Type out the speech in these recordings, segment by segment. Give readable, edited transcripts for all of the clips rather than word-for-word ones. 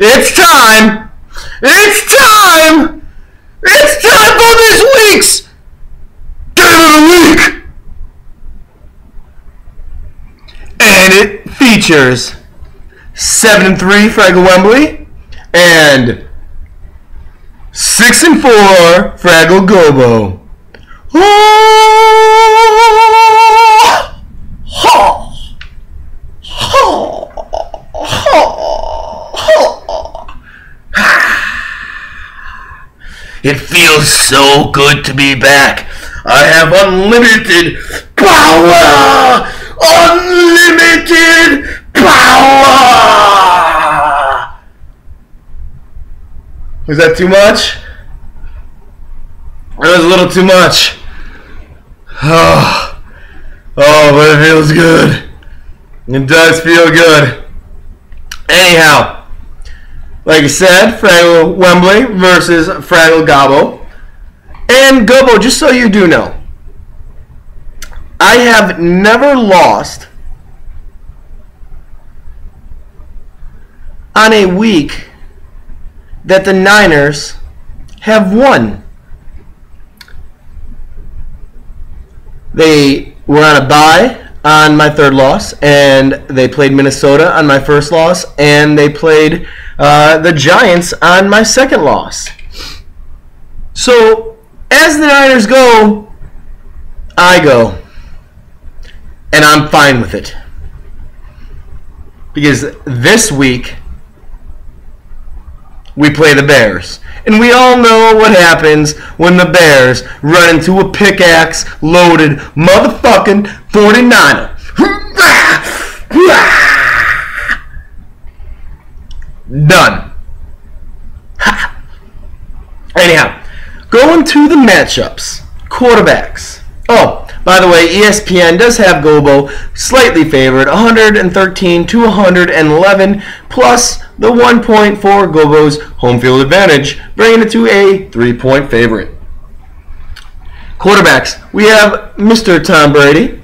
It's time! It's time! It's time for this week's Game of the Week! And it features 7-3 Fraggle Wembley and 6-4 Fraggle Gobo. It feels so good to be back. I have unlimited power! Unlimited power! Was that too much? That was a little too much. Oh, but it feels good. It does feel good. Anyhow, like I said, Fraggle Wembley versus Fraggle Gobbo. And Gobo, just so you do know, I have never lost on a week that the Niners have won. They were on a bye on my third loss, and they played Minnesota on my first loss, and they played the Giants on my second loss. So, as the Niners go, I go. And I'm fine with it. Because this week, we play the Bears. And we all know what happens when the Bears run into a pickaxe-loaded motherfucking 49er. Done. Anyhow, going to the matchups. Quarterbacks. Oh, by the way, ESPN does have Gobo slightly favored, 113 to 111, plus the 1 point for Gobo's home field advantage, bringing it to a 3-point favorite. Quarterbacks, we have Mr. Tom Brady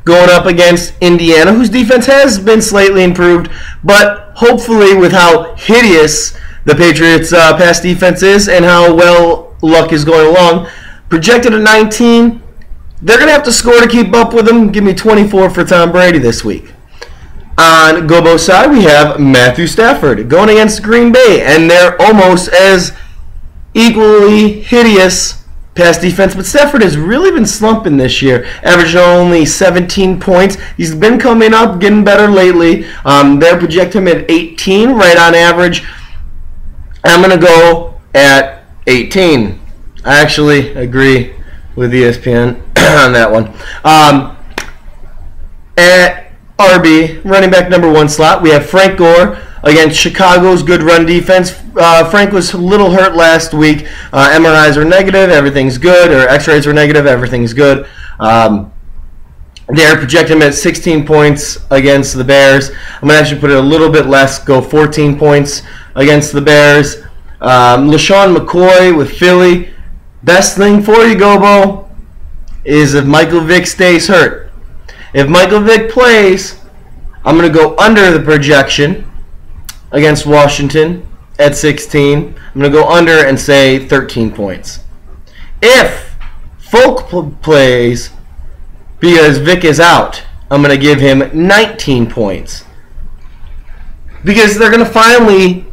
going up against Indiana, whose defense has been slightly improved, but hopefully with how hideous the Patriots' pass defense is and how well luck is going along, projected at 19, they're going to have to score to keep up with them. Give me 24 for Tom Brady this week. On Gobo's side, we have Matthew Stafford going against Green Bay, and they're almost as equally hideous pass defense, but Stafford has really been slumping this year, averaging only 17 points. He's been coming up, getting better lately. They're projecting him at 18, right on average. I'm going to go at 18. I actually agree with ESPN on that one. At RB, running back number 1 slot, we have Frank Gore against Chicago's good run defense. Frank was a little hurt last week. MRIs are negative, everything's good, or X-rays are negative, everything's good. They're projecting him at 16 points against the Bears. I'm going to actually put it a little bit less, go 14 points against the Bears. LaShawn McCoy with Philly. Best thing for you, Gobo, is if Michael Vick stays hurt. If Michael Vick plays, I'm going to go under the projection against Washington at 16. I'm going to go under and say 13 points. If Folk plays because Vick is out, I'm going to give him 19 points. Because they're going to finally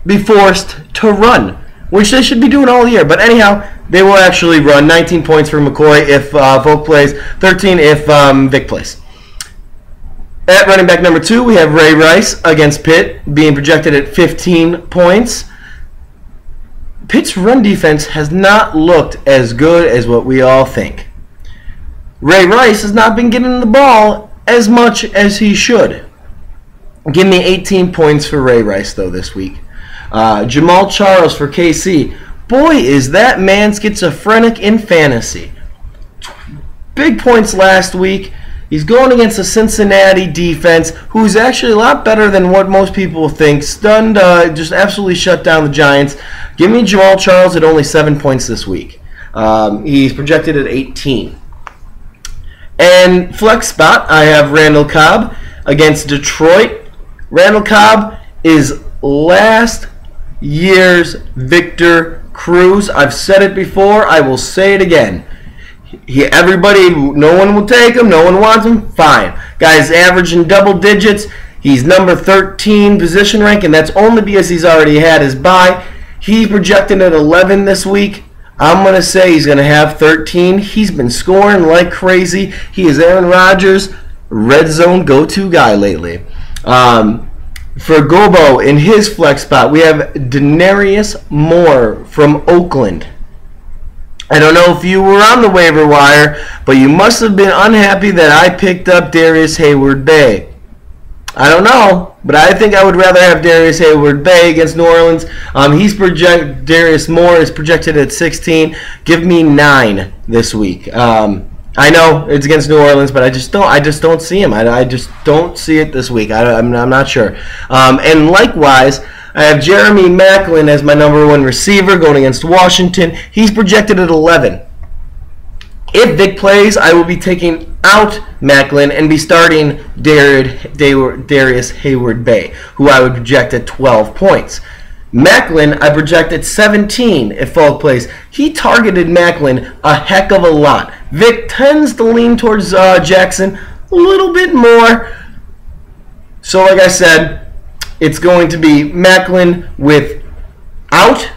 be forced to run, which they should be doing all year. But anyhow, they will actually run. 19 points for McCoy if Folk plays, 13 if Vick plays. At running back number 2, we have Ray Rice against Pitt, being projected at 15 points. Pitt's run defense has not looked as good as what we all think. Ray Rice has not been getting the ball as much as he should. Give me 18 points for Ray Rice, though, this week. Jamal Charles for KC. Boy, is that man schizophrenic in fantasy. Big points last week. He's going against a Cincinnati defense who's actually a lot better than what most people think. Stunned, just absolutely shut down the Giants. Give me Jamal Charles at only 7 points this week. He's projected at 18. And flex spot, I have Randall Cobb against Detroit. Randall Cobb is last year's Victor Cruz. I've said it before. I will say it again. Everybody, no one will take him. No one wants him. Fine. Guy's averaging double digits. He's number 13 position rank, and that's only because he's already had his bye. He's projected at 11 this week. I'm going to say he's going to have 13. He's been scoring like crazy. He is Aaron Rodgers' red zone go-to guy lately. For Gobo, in his flex spot, we have Denarius Moore from Oakland. I don't know if you were on the waiver wire, but you must have been unhappy that I picked up Darius Hayward-Bay. I don't know, but I think I would rather have Darius Hayward-Bay against New Orleans. Darius Moore is projected at 16. Give me 9 this week. I know it's against New Orleans, but I just don't see him. I just don't see it this week. I'm not sure. And likewise, I have Jeremy Maclin as my number 1 receiver going against Washington. He's projected at 11. If Vic plays, I will be taking out Maclin and be starting Darius Hayward-Bay, who I would project at 12 points. Maclin, I project at 17 if Falk plays. He targeted Maclin a heck of a lot. Vic tends to lean towards Jackson a little bit more. So like I said, it's going to be Maclin with out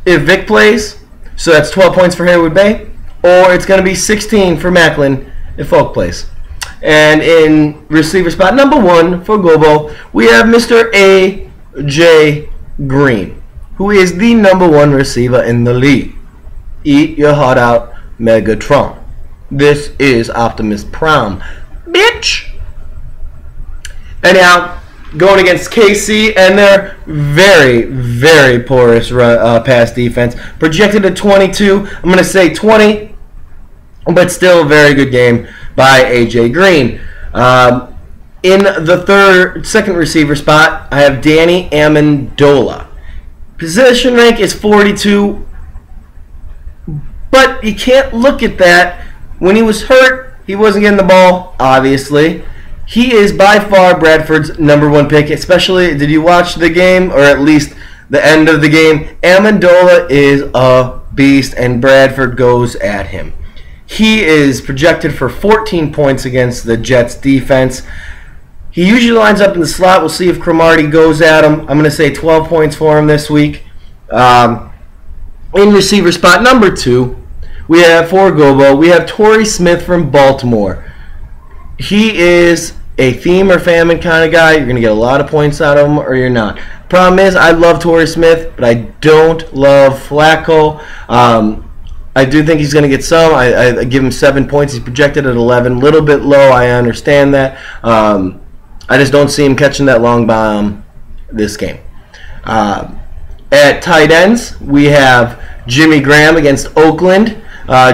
if Vic plays. So that's 12 points for Hayward-Bay. Or it's going to be 16 for Maclin if Falk plays. And in receiver spot number 1 for Gobo, we have Mr. A.J. Green, who is the number 1 receiver in the league. Eat your heart out, Megatron. This is Optimus Prime, bitch. Anyhow, going against KC and their very, very porous pass defense. Projected at 22. I'm going to say 20, but still a very good game by A.J. Green. In the second receiver spot, I have Danny Amendola. Position rank is 42, but you can't look at that. When he was hurt, he wasn't getting the ball, obviously. He is by far Bradford's number 1 pick, especially, did you watch the game, or at least the end of the game? Amendola is a beast, and Bradford goes at him. He is projected for 14 points against the Jets defense. He usually lines up in the slot. We'll see if Cromartie goes at him. I'm going to say 12 points for him this week. In receiver spot number 2, we have for Gobo, we have Torrey Smith from Baltimore. He is a theme or famine kind of guy. You're going to get a lot of points out of him or you're not. Problem is, I love Torrey Smith, but I don't love Flacco. I do think he's going to get some. I give him 7 points. He's projected at 11. A little bit low. I understand that. I just don't see him catching that long bomb this game. At tight ends, we have Jimmy Graham against Oakland.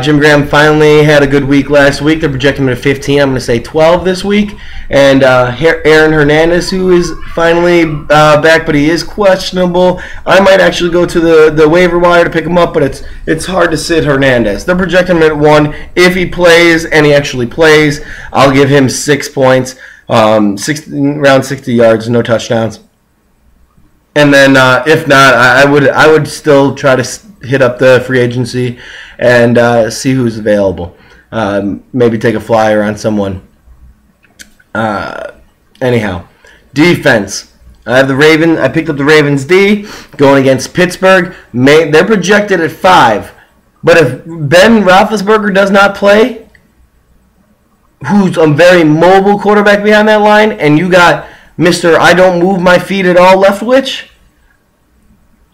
Jim Graham finally had a good week last week. They're projecting him at 15. I'm going to say 12 this week. And Aaron Hernandez, who is finally back, but he is questionable. I might actually go to the waiver wire to pick him up, but it's hard to sit Hernandez. They're projecting him at 1. If he plays, and he actually plays, I'll give him 6 points. Around 60 yards, no touchdowns. And then if not, I would still try to hit up the free agency and see who's available. Maybe take a flyer on someone. Anyhow, defense. I have the Ravens. I picked up the Ravens D going against Pittsburgh. They're projected at 5. But if Ben Roethlisberger does not play, who's a very mobile quarterback behind that line, and you got Mr. I don't move my feet at all Leftwich,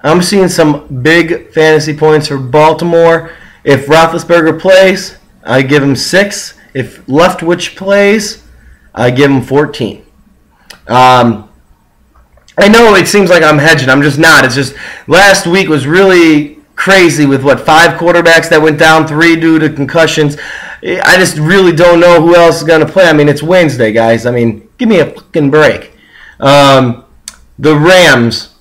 I'm seeing some big fantasy points for Baltimore. If Roethlisberger plays, I give him 6. If Leftwich plays, I give him 14. I know it seems like I'm hedging. I'm just not. It's just last week was really crazy with, 5 quarterbacks that went down, 3 due to concussions. I just really don't know who else is going to play. I mean, it's Wednesday, guys. I mean, give me a fucking break. The Rams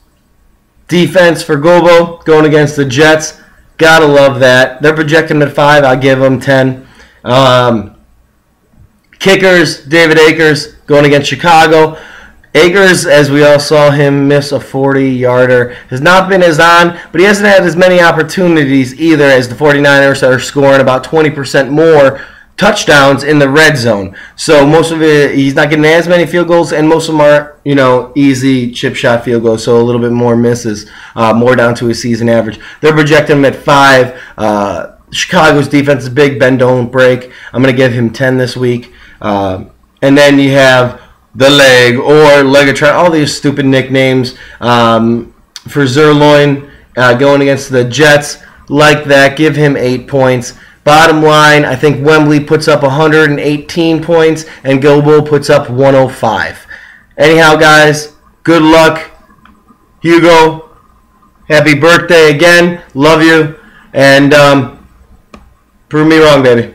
defense for Gobo going against the Jets. Gotta love that. They're projecting at 5. I'll give them 10. Kickers, David Akers going against Chicago. Akers, as we all saw him miss a 40-yarder, has not been as on, but he hasn't had as many opportunities either, as the 49ers are scoring about 20% more touchdowns in the red zone. So most of it, he's not getting as many field goals, and most of them are, easy chip shot field goals, so a little bit more misses, more down to his season average. They're projecting him at 5. Chicago's defense is big. Bend don't break. I'm going to give him 10 this week. And then you have the leg or Legatron, all these stupid nicknames for Zerloin going against the Jets. Like that, give him 8 points. Bottom line, I think Wembley puts up 118 points and Gilbo puts up 105. Anyhow, guys, good luck. Hugo, happy birthday again. Love you. And prove me wrong, baby.